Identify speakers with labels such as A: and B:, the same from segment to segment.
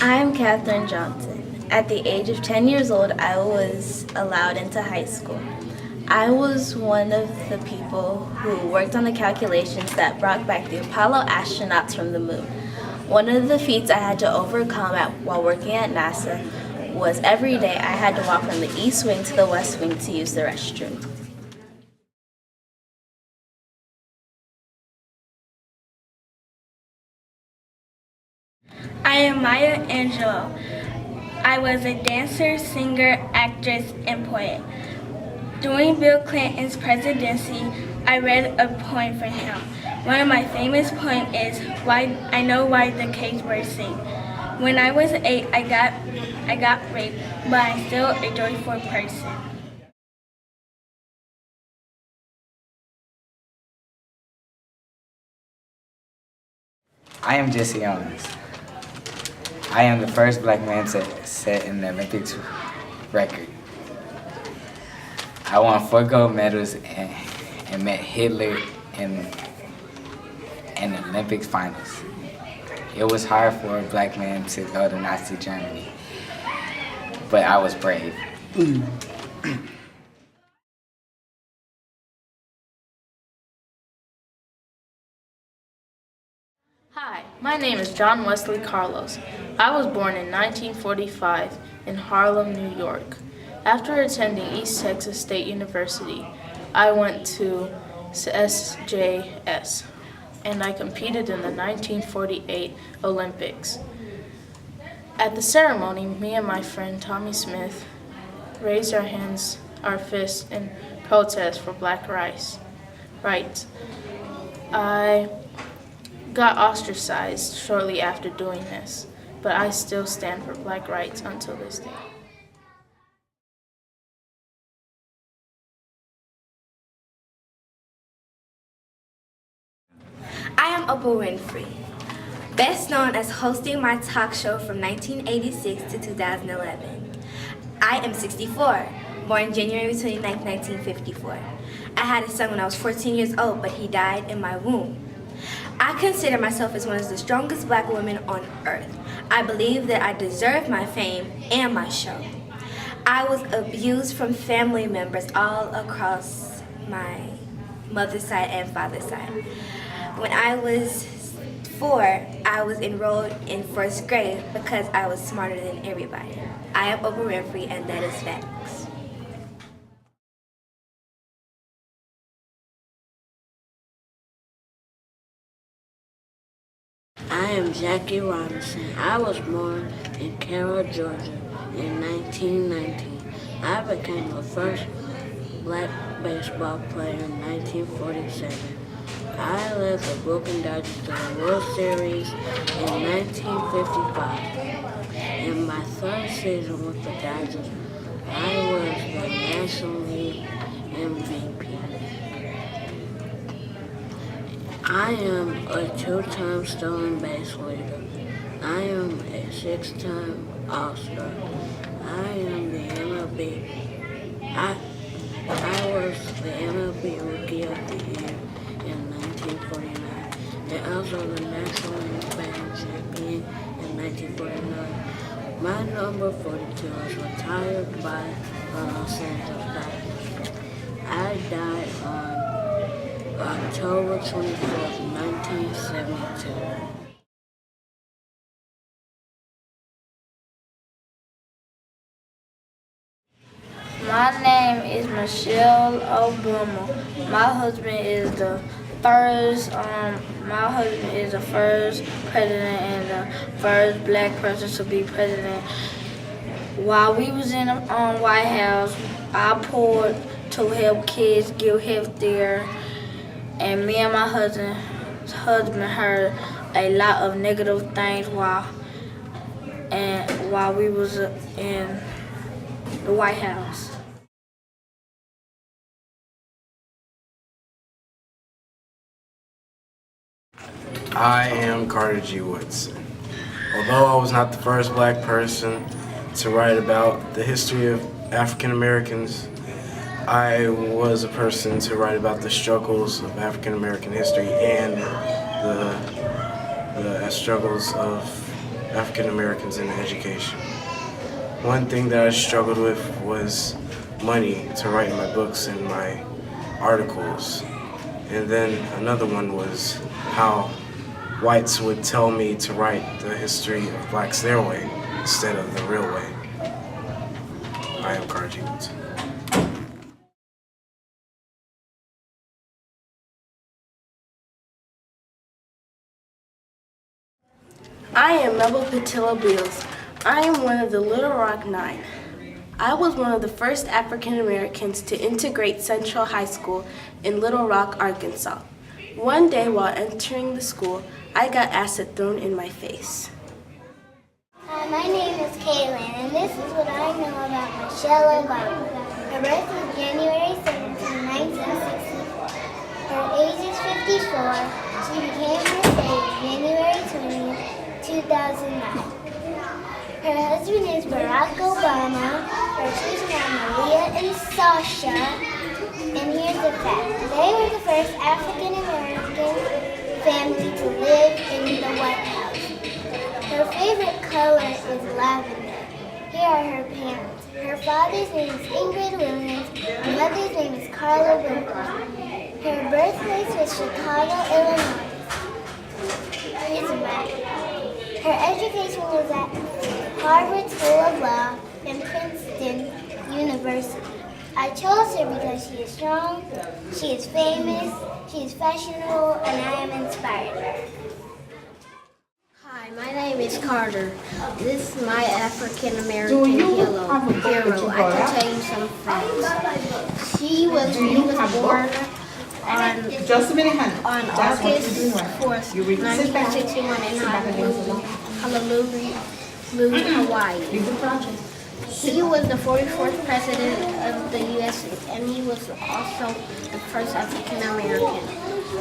A: I'm Katherine Johnson. At the age of 10 years old, I was allowed into high school. I was one of the people who worked on the calculations that brought back the Apollo astronauts from the moon. One of the feats I had to overcome while working at NASA was every day I had to walk from the East Wing to the West Wing to use the restroom.
B: I am Maya Angelou. I was a dancer, singer, actress, and poet. During Bill Clinton's presidency, I read a poem for him. One of my famous poems is "Why I Know Why the Caged Bird Sing." When I was 8, I got raped, but I'm still a joyful person.
C: I am Jesse Owens. I am the first black man to set an Olympics record. I won 4 gold medals and met Hitler in the Olympics finals. It was hard for a black man to go to Nazi Germany, but I was brave.
D: Hi, my name is John Wesley Carlos. I was born in 1945 in Harlem, New York. After attending East Texas State University, I went to Swaja'S and I competed in the 1948 Olympics. At the ceremony, me and my friend Tommy Smith raised our hands, our fists in protest for black rights. I got ostracized shortly after doing this, but I still stand for black rights until this day.
E: I am Oprah Winfrey, best known as hosting my talk show from 1986 to 2011. I am 64, born January 29, 1954. I had a son when I was 14 years old, but he died in my womb. I consider myself as one of the strongest black women on earth. I believe that I deserve my fame and my show. I was abused from family members all across my mother's side and father's side. When I was 4, I was enrolled in 1st grade because I was smarter than everybody. I am Oprah Winfrey, and that is facts.
F: I am Jackie Robinson. I was born in Carroll, Georgia in 1919. I became the first black baseball player in 1947. I led the Brooklyn Dodgers to the World Series in 1955. In my 3rd season with the Dodgers, I was the National League MVP. I am a 2-time stolen base leader. I am a 6-time All-Star. I am the MLB. I was the MLB Rookie of the Year in 1949 and also the National League Batting Champion in 1949. My number 42 was retired by the Los Angeles Dodgers. I died on October 24th, 1972.
G: My name is Michelle Obama. My husband is the first. My husband is the first president and the first black person to be president. While we was in the White House, I poured to help kids get health care, and me and my husband heard a lot of negative things while we was in the White House.
H: I am Carter G. Woodson. Although I was not the first black person to write about the history of African Americans, I was a person to write about the struggles of African American history and the struggles of African Americans in education. One thing that I struggled with was money to write my books and my articles. And then another one was how whites would tell me to write the history of blacks their way instead of the real way. I am Carter G. Woodson.
I: I am Rebel Patilla Beals. I am one of the Little Rock Nine. I was one of the first African Americans to integrate Central High School in Little Rock, Arkansas. One day while entering the school, I got acid thrown in my face.
J: Hi, my name is Kaylin, and this is what I know about Michelle Obama. Her birth was January 17, 1964. Her age is 54. She became Miss A January 20, 2009. Her husband is Barack Obama. Her children are Maria and Sasha. And here's the fact. They were the first African American family to live in the White House. Her favorite color is lavender. Here are her parents. Her father's name is Ingrid Williams. Her mother's name is Carla Williams. Her birthplace was Chicago, Illinois. Here's a map. Her education was at Harvard School of Law and Princeton University. I chose her because she is strong, she is famous, she is fashionable, and I am inspired by her.
K: Hi, my name is Carter. This is my African American hero. I can tell you some facts. He was born on August 4th, 1961 in Honolulu, Hawaii. He was the 44th president of the U.S. and he was also the first African American.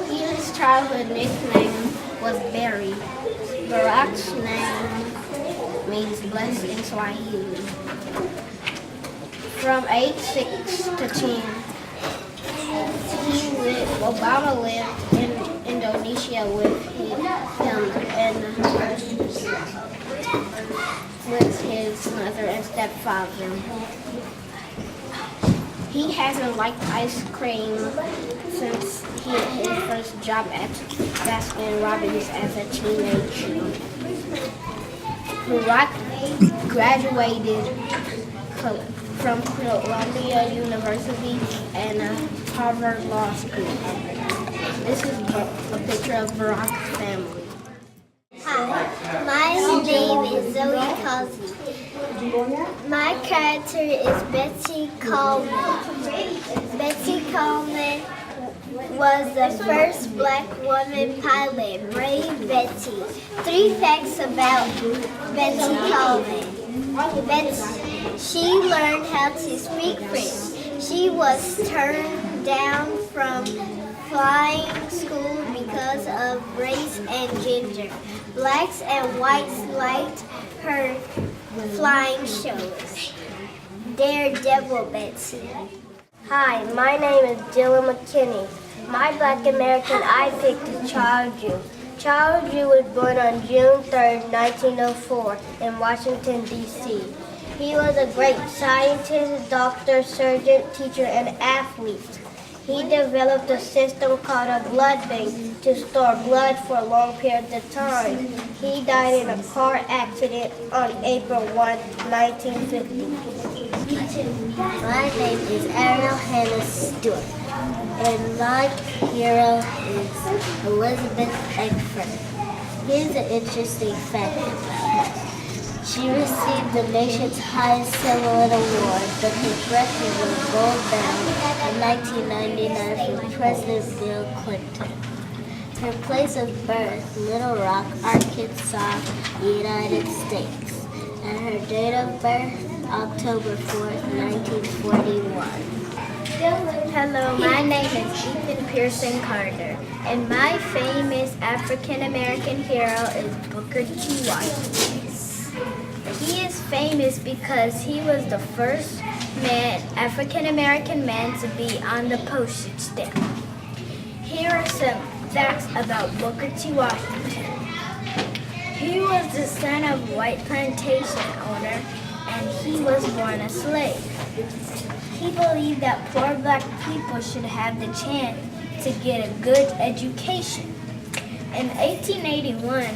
K: His childhood nickname was Barry. Barack's name means blessed in Swahili. From age 6 to 10, Obama lived in Indonesia with him and with his mother and stepfather. He hasn't liked ice cream since his first job at Baskin Robbins as a teenager. Barack graduated from Columbia University and Harvard Law School. This is a picture of Barack's family.
J: Hi, my name is Zoe Causey. My character is Betsy Coleman. Betsy Coleman was the first black woman pilot, Brave Betsy. 3 facts about Betsy Coleman. She learned how to speak French. She was turned down from flying school because of race and gender. Blacks and whites liked her flying shows. Daredevil Betsy.
L: Hi, my name is Dylan McKinney. My Black American I picked is Child Jew. Child Jew was born on June 3, 1904 in Washington, D.C. He was a great scientist, doctor, surgeon, teacher, and athlete. He developed a system called a blood bank to store blood for long periods of time. He died in a car accident on April 1, 1950.
J: My name is Ariel Hannah Stewart, and my hero is Elizabeth Eggford. Here's an interesting fact about her. She received the nation's highest silhouette award, the Congressional Gold Medal, in 1999 from President Bill Clinton. Her place of birth, Little Rock, Arkansas, United States. And her date of birth, October 4th, 1941.
L: Hello, my name is Ethan Pearson Carter, and my famous African American hero is Booker T. Washington. He is famous because he was the first African American man to be on the postage stamp. Here are some facts about Booker T. Washington. He He was the son of a white plantation owner, and he was born a slave. He believed that poor black people should have the chance to get a good education. In 1881,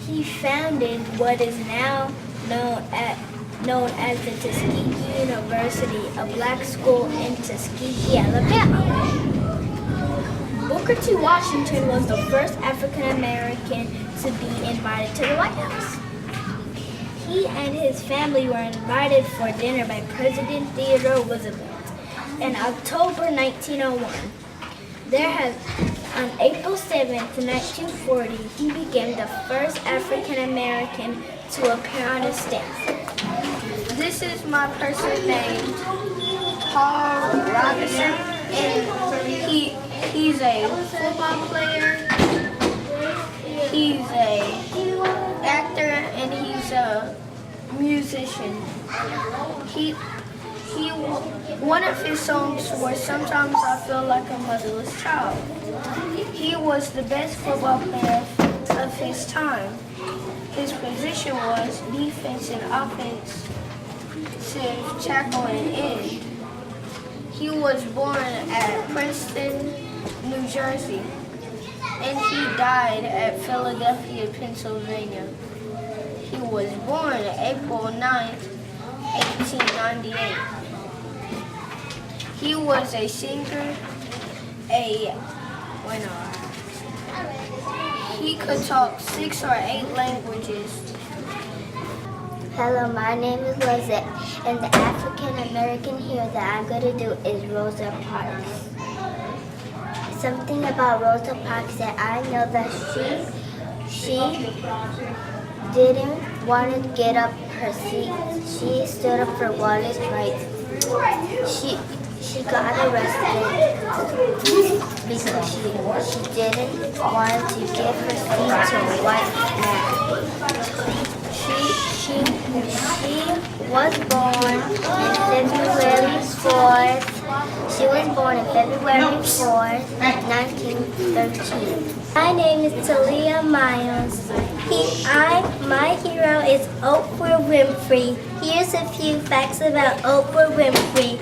L: he founded what is now known as the Tuskegee University, a black school in Tuskegee, Alabama. Booker T. Washington was the first African American to be invited to the White House. He and his family were invited for dinner by President Theodore Roosevelt in October 1901. On April 7, 1940, he became the first African American to appear on a stage. This is my person named Paul Robinson, and he's a football player, he's a actor, and he's a musician. One of his songs was "Sometimes I Feel Like a Motherless Child." He was the best football player of his time. His position was defense and offense, tackle and end. He was born at Princeton, New Jersey, and he died at Philadelphia, Pennsylvania. He was born April 9th, 1898. He was a singer, he could talk 6 or 8 languages.
J: Hello, my name is Lizette, and the African American hero that I'm going to do is Rosa Parks. Something about Rosa Parks that I know that she didn't want to get up her seat. She stood up for women's rights. She got arrested because she didn't want to give her seat to a white man. She was born in February 4th. She was born on February 4th, 1913. My name is Talia Miles. My hero is Oprah Winfrey. Here's a few facts about Oprah Winfrey.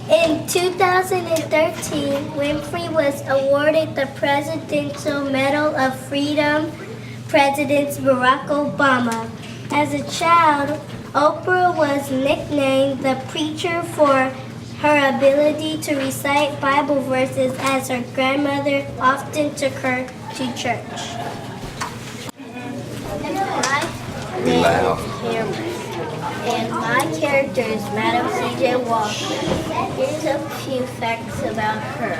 J: In 2013, Winfrey was awarded the Presidential Medal of Freedom, President Barack Obama. As a child, Oprah was nicknamed the preacher for her ability to recite Bible verses, as her grandmother often took her to church. My name is Cameron, and my character is Madam C.J. Walker. Here's a few facts about her.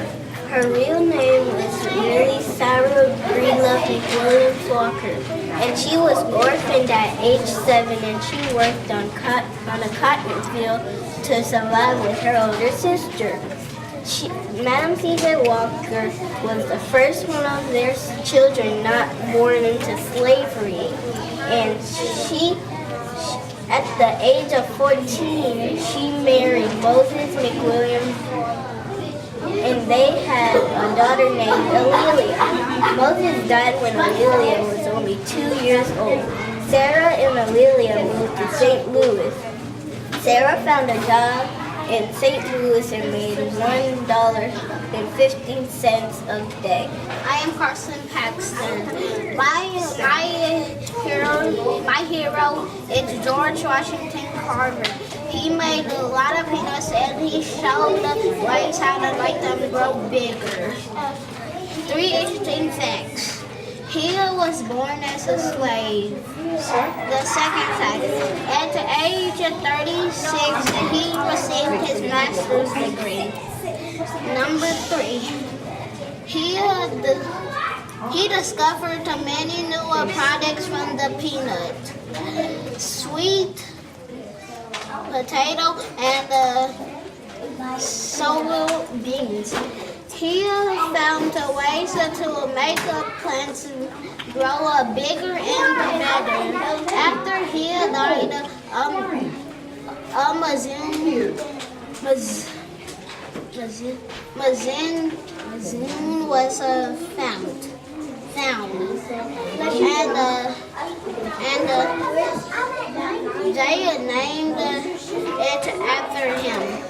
J: Her real name was Mary Sarah Greenlove McWilliams Walker, and she was orphaned at age 7, and she worked on a cotton field to survive with her older sister. Madam C.J. Walker was the first one of their children not born into slavery, and at the age of 14, she married Moses McWilliams, and they had a daughter named A'Lelia. Moses died when A'Lelia was only 2 years old. Sarah and A'Lelia moved to St. Louis. Sarah found a job in St. Louis and made $1.15 a day.
K: I am Carson Paxton. My hero is George Washington Carver. He made a lot of peanuts and he showed ways how to make them grow bigger. 3 interesting facts. He was born as a slave. The second fact, at the age of 36, he received his master's degree. Number 3, he discovered many new products from the peanut, sweet potato, and soya beans. He found ways to make plants grow bigger and better. After he died, Mazin was found. sound. And they named it after him.